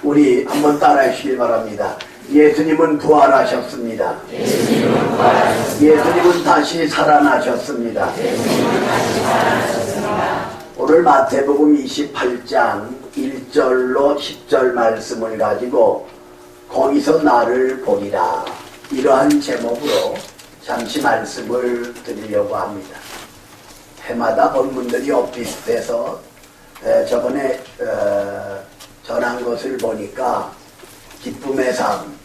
우리 한번 따라해 주시기 바랍니다. 예수님은 부활하셨습니다. 예수님은 다시 살아나셨습니다. 오늘 마태복음 28장 1절로 10절 말씀을 가지고 거기서 나를 보리라, 이러한 제목으로 잠시 말씀을 드리려고 합니다. 해마다 본문들이 엇비슷해서 저번에 전한 것을 보니까 기쁨의 삶,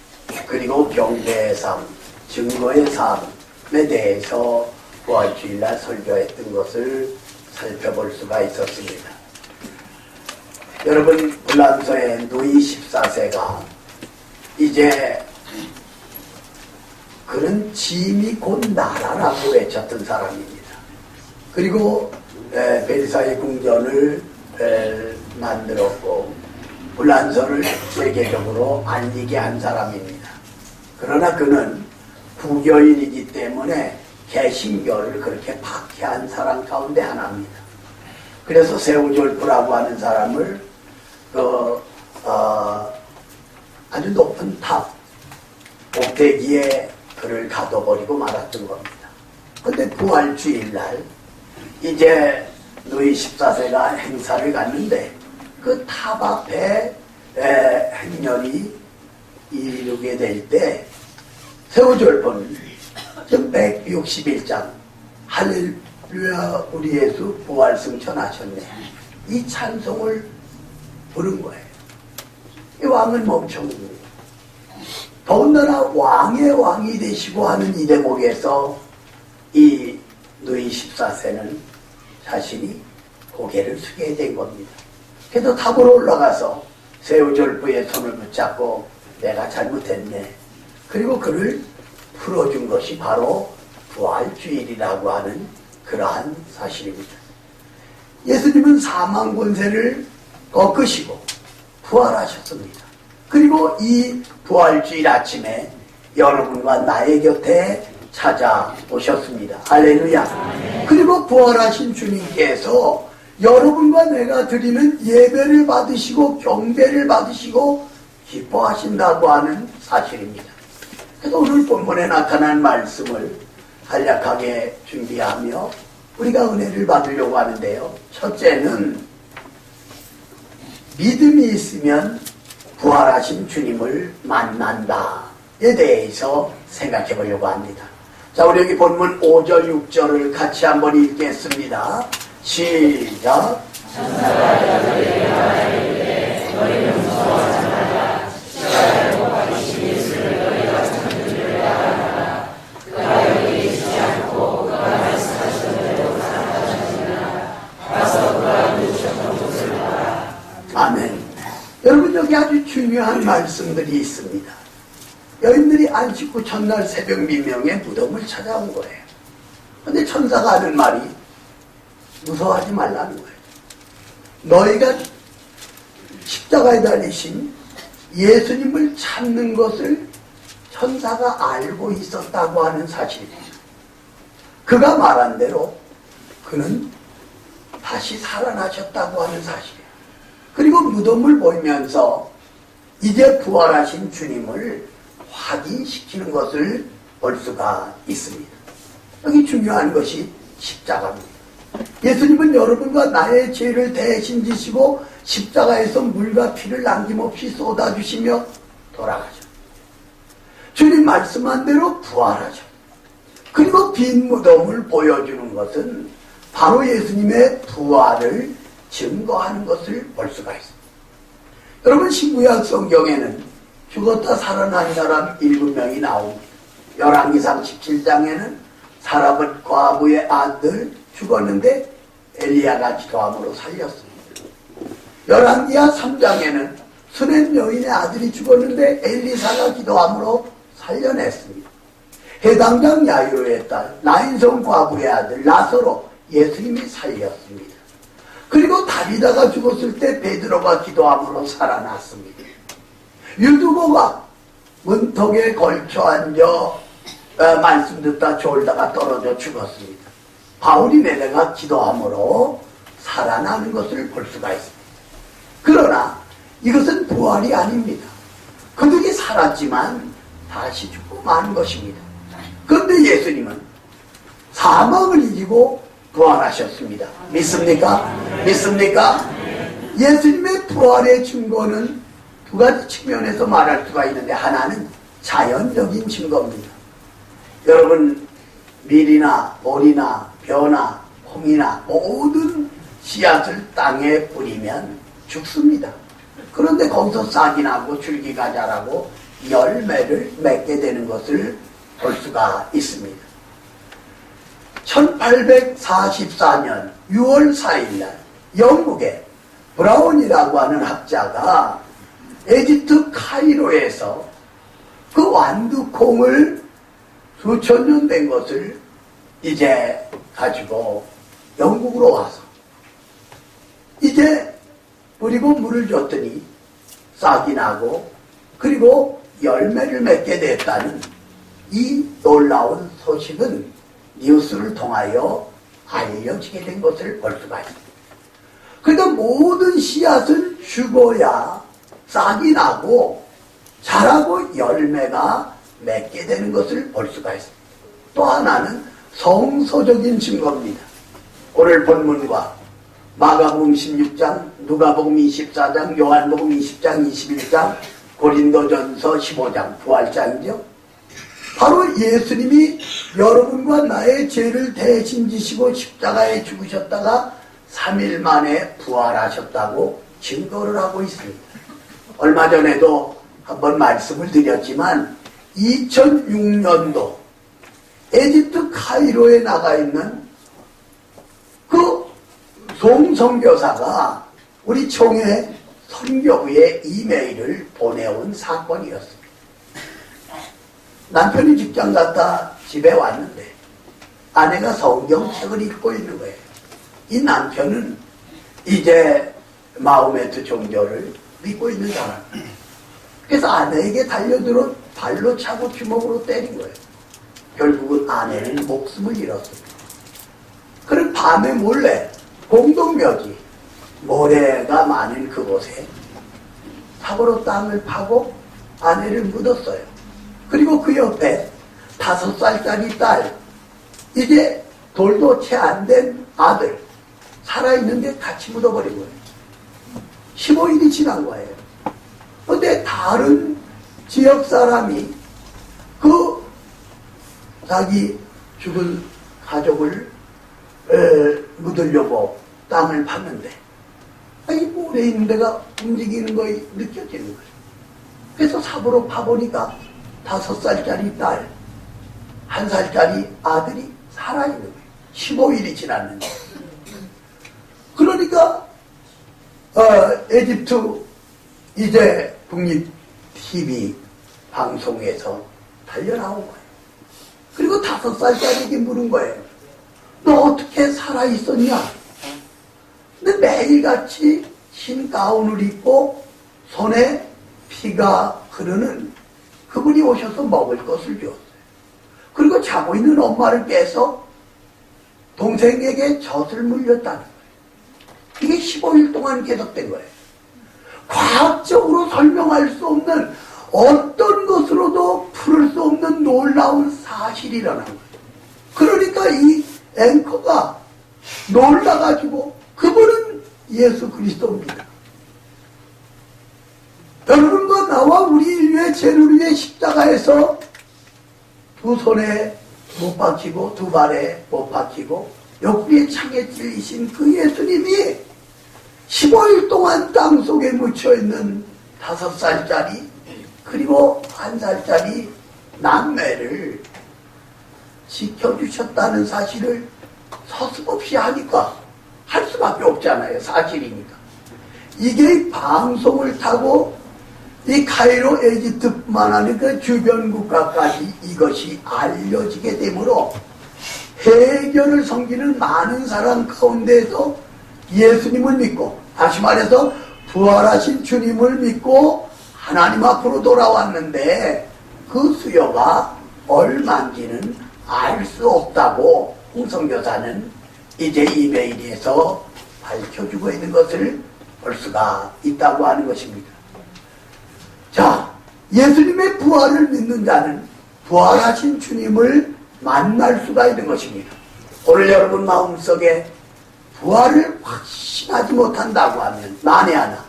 그리고 경배의 삶, 증거의 삶에 대해서 부활주일날 설교했던 것을 살펴볼 수가 있었습니다. 여러분, 불란서의 누이 14세가 이제 그는 짐이 곧 나라라고 외쳤던 사람입니다. 그리고 벨사의 궁전을 만들었고 불란서를 세계적으로 알리게 한 사람입니다. 그러나 그는 부교인이기 때문에 개신교를 그렇게 박해한 사람 가운데 하나입니다. 그래서 세우졸프라고 하는 사람을 아주 높은 탑 꼭대기에 그를 가둬버리고 말았던 겁니다. 그런데 부활주일날 이제 누이 14세가 행사를 갔는데 그 탑 앞에 행렬이 이루게 될 때 세우졸프는 지금 161장 할렐루야 우리 예수 부활승천하셨네, 이 찬송을 부른 거예요. 이 왕은 멍청입니다. 더군다나 왕의 왕이 되시고 하는 이 대목에서 이 누이 14세는 자신이 고개를 숙여야 된 겁니다. 그래도 탑으로 올라가서 세우졸프의 손을 붙잡고 내가 잘못했네, 그리고 그를 풀어준 것이 바로 부활주일이라고 하는 그러한 사실입니다. 예수님은 사망 권세를 꺾으시고 부활하셨습니다. 그리고 이 부활주일 아침에 여러분과 나의 곁에 찾아오셨습니다. 할렐루야. 그리고 부활하신 주님께서 여러분과 내가 드리는 예배를 받으시고 경배를 받으시고 기뻐하신다고 하는 사실입니다. 그래서 오늘 본문에 나타난 말씀을 간략하게 준비하며 우리가 은혜를 받으려고 하는데요. 첫째는 믿음이 있으면 부활하신 주님을 만난다에 대해서 생각해 보려고 합니다. 자, 우리 여기 본문 5절 6절을 같이 한번 읽겠습니다. 시작. 아멘. 여러분, 여기 아주 중요한 말씀들이 있습니다. 여인들이 안식 후 첫날 새벽 미명에 무덤을 찾아온 거예요. 그런데 천사가 하는 말이 무서워하지 말라는 거예요. 너희가 십자가에 달리신 예수님을 찾는 것을 천사가 알고 있었다고 하는 사실입니다. 그가 말한 대로 그는 다시 살아나셨다고 하는 사실이에요. 그리고 무덤을 보면서 이제 부활하신 주님을 확인시키는 것을 볼 수가 있습니다. 여기 중요한 것이 십자가입니다. 예수님은 여러분과 나의 죄를 대신 지시고 십자가에서 물과 피를 남김없이 쏟아주시며 돌아가셨습니다. 주님 말씀한 대로 부활하셨습니다. 그리고 빈 무덤을 보여주는 것은 바로 예수님의 부활을 증거하는 것을 볼 수가 있습니다. 여러분, 신구약 성경에는 죽었다 살아난 사람 7명이 나옵니다. 열왕기상 17장에는 사라밧 과부의 아들 죽었는데 엘리야가 기도함으로 살렸습니다. 열왕기하 3장에는 수렘 여인의 아들이 죽었는데 엘리사가 기도함으로 살려냈습니다. 해당장 야이로의 딸 나인성 과부의 아들 나사로 예수님이 살렸습니다. 그리고 다비다가 죽었을 때 베드로가 기도함으로 살아났습니다. 유두보가 문턱에 걸쳐 앉아 말씀 듣다 졸다가 떨어져 죽었습니다. 바울이 내려가 기도함으로 살아나는 것을 볼 수가 있습니다. 그러나 이것은 부활이 아닙니다. 그들이 살았지만 다시 죽고 마는 것입니다. 그런데 예수님은 사망을 이기고 부활하셨습니다. 믿습니까? 믿습니까? 예수님의 부활의 증거는 두 가지 측면에서 말할 수가 있는데, 하나는 자연적인 증거입니다. 여러분, 밀이나 보리나 벼나 콩이나 모든 씨앗을 땅에 뿌리면 죽습니다. 그런데 거기서 싹이 나고 줄기가 자라고 열매를 맺게 되는 것을 볼 수가 있습니다. 1844년 6월 4일날 영국의 브라운이라고 하는 학자가 에집트 카이로에서 그 완두콩을 수천 년 된 것을 이제 가지고 영국으로 와서 이제 뿌리고 물을 줬더니 싹이 나고 그리고 열매를 맺게 됐다는 이 놀라운 소식은 뉴스를 통하여 알려지게 된 것을 볼 수가 있습니다. 그러니까 모든 씨앗은 죽어야 싹이 나고 자라고 열매가 맺게 되는 것을 볼 수가 있습니다. 또 하나는 성서적인 증거입니다. 오늘 본문과 마가복음 16장, 누가복음 24장, 요한복음 20장, 21장, 고린도전서 15장, 부활장이죠. 바로 예수님이 여러분과 나의 죄를 대신 지시고 십자가에 죽으셨다가 3일 만에 부활하셨다고 증거를 하고 있습니다. 얼마 전에도 한번 말씀을 드렸지만 2006년도 에집트 카이로에 나가 있는 그 송선교사가 우리 총회 선교부에 이메일을 보내온 사건이었습니다. 남편이 직장 갔다 집에 왔는데 아내가 성경책을 읽고 있는 거예요. 이 남편은 이제 마호메트 종교를 믿고 있는 사람이에요. 그래서 아내에게 달려들어 발로 차고 주먹으로 때린 거예요. 결국은 아내는 목숨을 잃었습니다. 그럼 밤에 몰래 공동묘지 모래가 많은 그곳에 사고로 땅을 파고 아내를 묻었어요. 그리고 그 옆에 5살짜리 딸, 이제 돌도 채 안 된 아들 살아있는데 같이 묻어버린 거예요. 15일이 지난 거예요. 그런데 다른 지역 사람이 그 자기 죽은 가족을 묻으려고 땅을 팠는데 이 모래 있는 데가 움직이는 거 느껴지는 거예요. 그래서 삽으로 파보니까 5살짜리 딸, 1살짜리 아들이 살아있는 거예요. 15일이 지났는데. 그러니까 에집트 이제 국립 TV 방송에서 달려나온 거예요. 그리고 5살짜리에게 물은 거예요. 너 어떻게 살아있었냐? 근데 매일같이 흰 가운을 입고 손에 피가 흐르는 그분이 오셔서 먹을 것을 주었어요. 그리고 자고 있는 엄마를 깨서 동생에게 젖을 물렸다는 거예요. 이게 15일 동안 계속된 거예요. 과학적으로 설명할 수 없는 어떤 것으로도 풀을 수 없는 놀라운 사실이라는 거예요. 그러니까 이 앵커가 놀라가지고 그분은 예수 그리스도입니다. 여러분과 나와 우리 인류의 죄를 위해 십자가에서 두 손에 못 박히고 두 발에 못 박히고 옆구리에 창에 찔리신 그 예수님이 15일 동안 땅속에 묻혀있는 5살짜리 그리고 1살짜리 남매를 지켜주셨다는 사실을 서슴없이 하니까 할 수밖에 없잖아요. 사실이니까. 이게 방송을 타고 이 카이로 에집트뿐만 아니라 그 주변 국가까지 이것이 알려지게 되므로 해결을 섬기는 많은 사람 가운데에서 예수님을 믿고, 다시 말해서 부활하신 주님을 믿고 하나님 앞으로 돌아왔는데 그 수요가 얼마인지는 알 수 없다고 홍성교사는 이제 이메일에서 밝혀주고 있는 것을 볼 수가 있다고 하는 것입니다. 예수님의 부활을 믿는 자는 부활하신 주님을 만날 수가 있는 것입니다. 오늘 여러분 마음속에 부활을 확신하지 못한다고 하면 만에 하나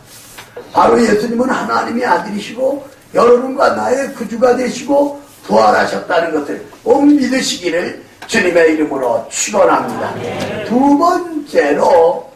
바로 예수님은 하나님의 아들이시고 여러분과 나의 구주가 되시고 부활하셨다는 것을 꼭 믿으시기를 주님의 이름으로 축원합니다. 두 번째로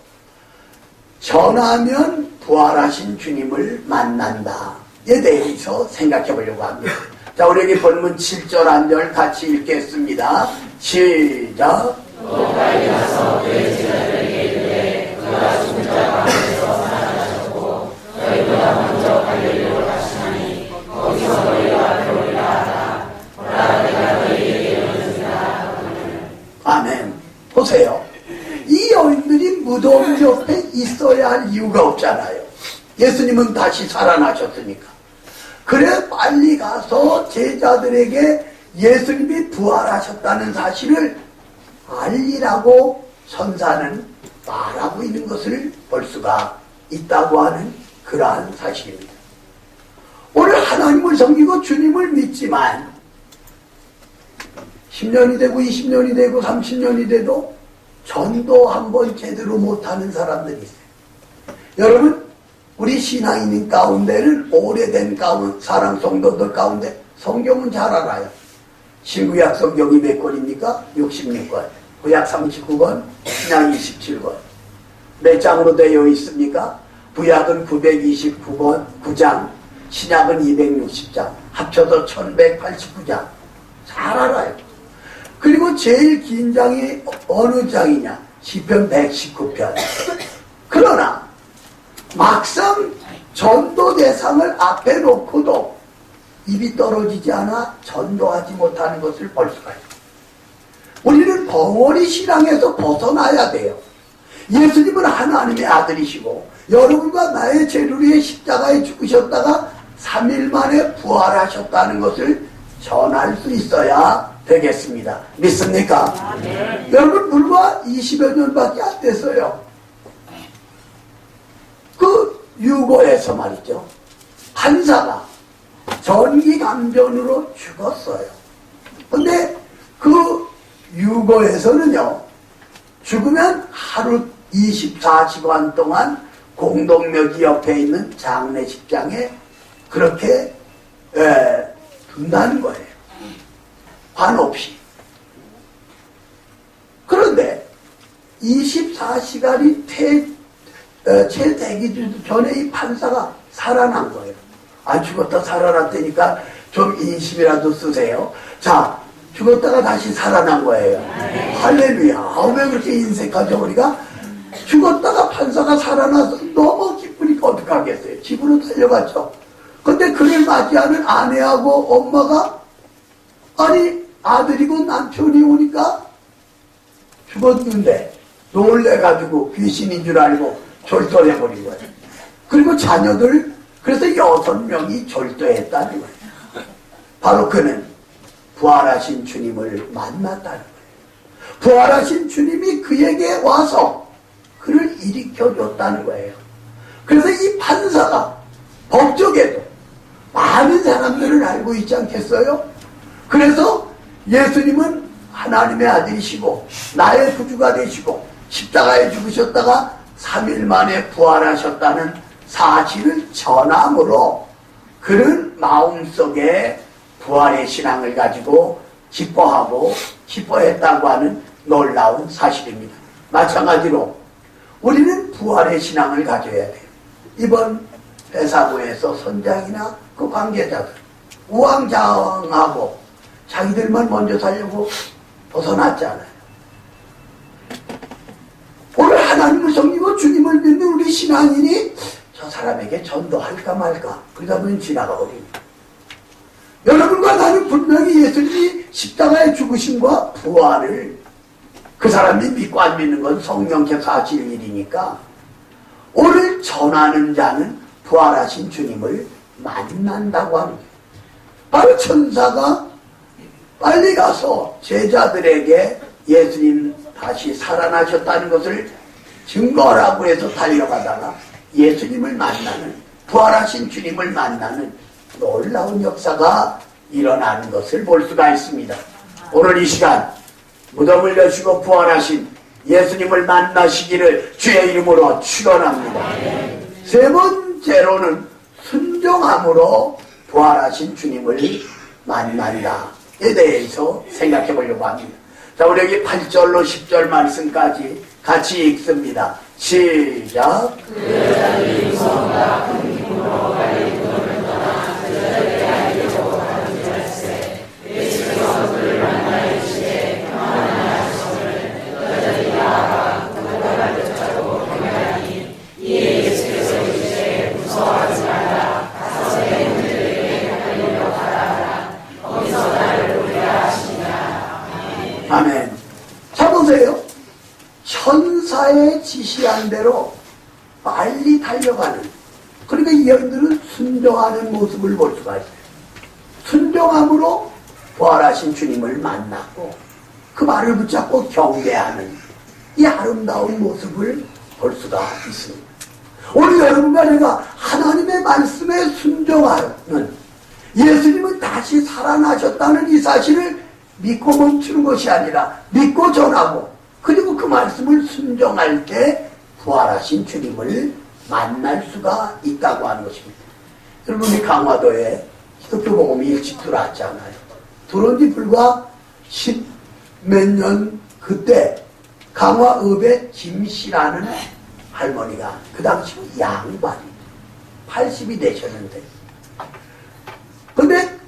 전하면 부활하신 주님을 만난다에 대해서 생각해 보려고 합니다. 자, 우리 여기 본문 7절 한 절 같이 읽겠습니다. 시작. 또 빨리 가서 그의 제자들에게 이르되 그가 죽은 자 가운데서 살아나셨고 너희보다 먼저 갈릴리로 가시나니 거기서 너희가 배우리라 하라. 보라 내가 너희에게 이르노라. 아멘. 보세요. 이 여인들이 무덤 옆에 있어야 할 이유가 없잖아요. 예수님은 다시 살아나셨으니까. 그래 빨리 가서 제자들에게 예수님이 부활하셨다는 사실을 알리라고 선사는 말하고 있는 것을 볼 수가 있다고 하는 그러한 사실입니다. 오늘 하나님을 섬기고 주님을 믿지만 10년이 되고 20년이 되고 30년이 돼도 전도 한번 제대로 못하는 사람들이 있어요. 여러분, 우리 신앙인 가운데는 오래된 사랑 성도들 가운데 성경은 잘 알아요. 신구약 성경이 몇 권입니까? 66권. 구약 39권, 신약 27권. 몇 장으로 되어 있습니까? 구약은 929권, 9장, 신약은 260장, 합쳐서 1189장. 잘 알아요. 그리고 제일 긴 장이 어느 장이냐? 시편 119편. 그러나 막상 전도 대상을 앞에 놓고도 입이 떨어지지 않아 전도하지 못하는 것을 볼 수가 있어요. 우리는 벙어리 신앙에서 벗어나야 돼요. 예수님은 하나님의 아들이시고 여러분과 나의 죄를 위해 십자가에 죽으셨다가 3일 만에 부활하셨다는 것을 전할 수 있어야 되겠습니다. 믿습니까? 네. 여러분 불과 20여 년밖에 안 됐어요. 그 유고에서 말이죠. 판사가 전기감전으로 죽었어요. 근데 그 유고에서는요, 죽으면 하루 24시간 동안 공동묘지 옆에 있는 장례식장에 그렇게 둔다는 거예요. 한없이. 그런데 24시간이 채 되기 전에 이 판사가 살아난 거예요. 아, 죽었다 살아났다니까 좀 인심이라도 쓰세요. 자, 죽었다가 다시 살아난 거예요. 할렐루야. 아, 왜 그렇게 인색하죠, 우리가? 죽었다가 판사가 살아나서 너무 기쁘니까 어떡하겠어요. 집으로 달려갔죠. 근데 그를 맞이하는 아내하고 엄마가 아니 아들이고 남편이 오니까 죽었는데 놀래가지고 귀신인 줄 알고 졸도해버린 거예요. 그리고 자녀들 그래서 6명이 졸도했다는 거예요. 바로 그는 부활하신 주님을 만났다는 거예요. 부활하신 주님이 그에게 와서 그를 일으켜줬다는 거예요. 그래서 이 판사가 법적에도 많은 사람들을 알고 있지 않겠어요? 그래서 예수님은 하나님의 아들이시고 나의 구주가 되시고 십자가에 죽으셨다가 3일 만에 부활하셨다는 사실을 전함으로 그는 마음속에 부활의 신앙을 가지고 기뻐하고 기뻐했다고 하는 놀라운 사실입니다. 마찬가지로 우리는 부활의 신앙을 가져야 돼요. 이번 회사부에서 선장이나 그 관계자들 우왕좌왕하고 자기들만 먼저 살려고 벗어났잖아요. 오늘 하나님을 섬기고 주님을 믿는 우리 신앙인이 저 사람에게 전도할까 말까 그러다 보니 지나가 버립니다. 여러분과 나는 분명히 예수님이 십자가의 죽으심과 부활을 그 사람이 믿고 안 믿는 건 성령께 사실 일이니까 오늘 전하는 자는 부활하신 주님을 만난다고 합니다. 바로 천사가 빨리 가서 제자들에게 예수님 다시 살아나셨다는 것을 증거라고 해서 달려가다가 예수님을 만나는 부활하신 주님을 만나는 놀라운 역사가 일어나는 것을 볼 수가 있습니다. 오늘 이 시간 무덤을 여시고 부활하신 예수님을 만나시기를 주의 이름으로 축원합니다. 세 번째로는 순종함으로 부활하신 주님을 만난다에 대해서 생각해 보려고 합니다. 자, 우리 여기 8절로 10절 말씀까지 같이 읽습니다. 시작. 그 여자들이 무서움과 큰 기쁨으로 빨리 무덤을 떠나 그 여자들의 아이려고 하는 줄 알세. 예수께서 그를 만나 이르시되 평안하냐 하시거늘 여자들이 나아가 그보다 쫓아도 경외하니 이에 예수께서 이르시되 무서워하지 말라. 가서 내 형제들에게 갈릴리로 가라 하라. 거기서 나를 보리라 하시니라. 아멘. 자, 보세요. 천사의 지시한 대로 빨리 달려가는, 그러니까 이 여인들은 순종하는 모습을 볼 수가 있어요. 순종함으로 부활하신 주님을 만났고 그 말을 붙잡고 경배하는 이 아름다운 모습을 볼 수가 있습니다. 오늘 여러분과 내가 하나님의 말씀에 순종하는, 예수님은 다시 살아나셨다는 이 사실을 믿고 멈추는 것이 아니라 믿고 전하고, 그리고 그 말씀을 순종할 때 부활하신 주님을 만날 수가 있다고 하는 것입니다. 여러분, 우리 강화도에 기독교 복음이 일찍 들어왔잖아요. 들어온 지 불과 10 몇 년 그때 강화읍의 김씨라는 할머니가, 그 당시 양반이 80이 되셨는데, 근데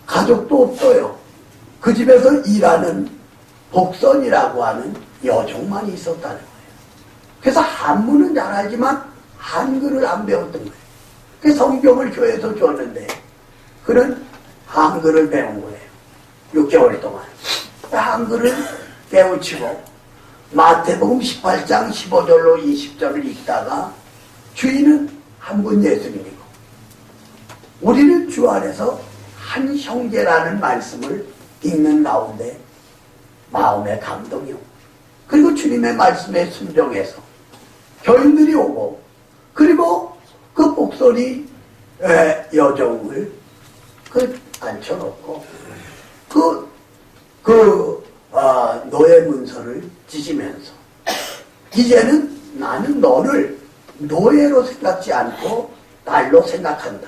가족도 없어요. 그 집에서 일하는 복선이라고 하는 여종만 있었다는 거예요. 그래서 한문은 잘 알지만 한글을 안 배웠던 거예요. 그 성경을 교회에서 줬는데 그는 한글을 배운 거예요. 6개월 동안 한글을 배우치고 마태복음 18장 15절로 20절을 읽다가 주인은 한 분 예수님이고 우리는 주 안에서 한 형제라는 말씀을 읽는 가운데 마음의 감동이 오고, 그리고 주님의 말씀에 순종해서 교인들이 오고, 그리고 그 복소리 여종을 앉혀놓고 노예 문서를 찢으면서 이제는 나는 너를 노예로 생각지 않고 딸로 생각한다.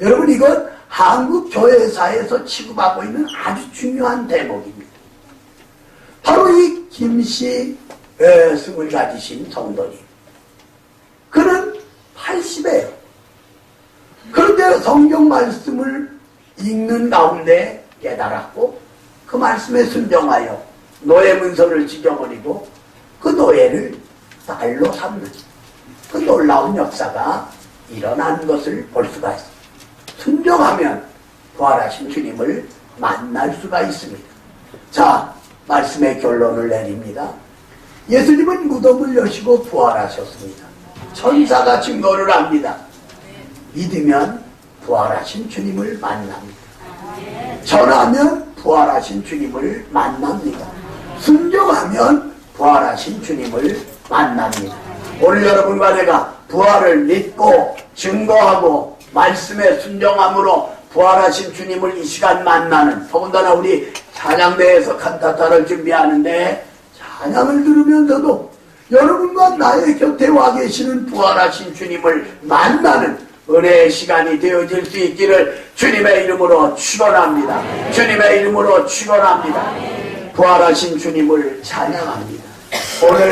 여러분, 이건 한국 교회사에서 취급하고 있는 아주 중요한 대목입니다. 바로 이 김씨 승을 가지신 성도님, 그는 80이에요. 그런데 성경 말씀을 읽는 가운데 깨달았고 그 말씀에 순종하여 노예 문서를 지켜버리고 그 노예를 딸로 삼는 그 놀라운 역사가 일어나는 것을 볼 수가 있습니다. 순종하면 부활하신 주님을 만날 수가 있습니다. 자, 말씀의 결론을 내립니다. 예수님은 무덤을 여시고 부활하셨습니다. 천사가 증거를 합니다. 믿으면 부활하신 주님을 만납니다. 전하면 부활하신 주님을 만납니다. 순종하면 부활하신 주님을 만납니다. 오늘 여러분과 내가 부활을 믿고 증거하고 말씀에 순종함으로 부활하신 주님을 이 시간 만나는, 더군다나 우리 찬양대에서 칸타타를 준비하는데 찬양을 들으면서도 여러분과 나의 곁에 와 계시는 부활하신 주님을 만나는 은혜의 시간이 되어질 수 있기를 주님의 이름으로 축원합니다. 주님의 이름으로 축원합니다. 부활하신 주님을 찬양합니다. 오늘